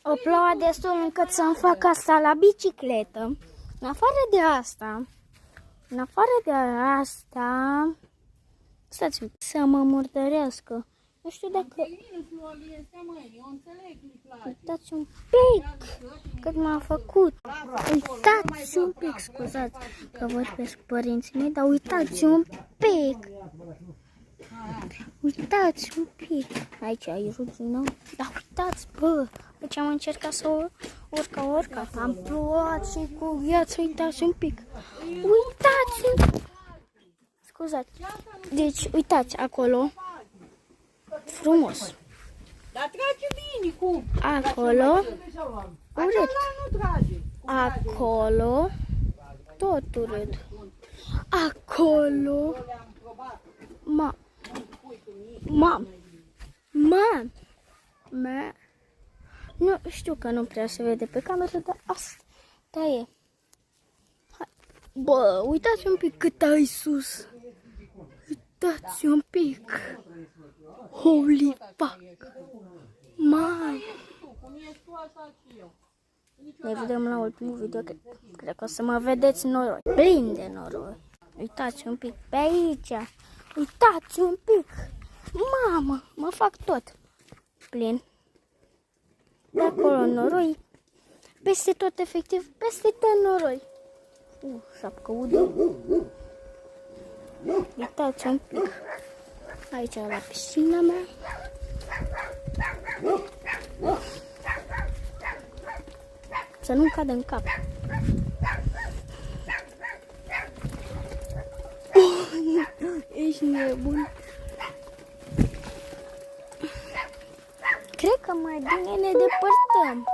O plouă destul încât să-mi fac asta la bicicletă. În afară de asta, stați să mă murdărească. Nu știu dacă... Uitați un pic cât m-a făcut. Uitați un pic, scuzați că vorbesc cu părinții mei, dar uitați un pic. Uitați un pic. Aici e rugină. Dar uitați, bă. Deci am încercat să urc. Am plouat și cu viață. Uitați un pic. Uitați. Scuzați. Deci, uitați acolo. Frumos. Dar trage bine, cum? Acolo. Urât. Acolo. Tot urât. Acolo. Mam. Nu știu că nu prea se vede pe cameră, dar asta e. Hai. Bă, uitați un pic cât ai sus. Uitați un pic. Holy fuck. Mai. Ne vedem la ultimul video. Cred că o să mă vedeți noroi. Plin de noroi. Uitați un pic pe aici. Uitați un pic. Mamă, mă fac tot plin. De acolo noroi. Peste tot, efectiv, peste tot noroi. Șapcă udă. Uitați un pic. Aici la piscina mea. Să nu cadă în cap. Ești nebun. Cred că mai bine ne depărtăm.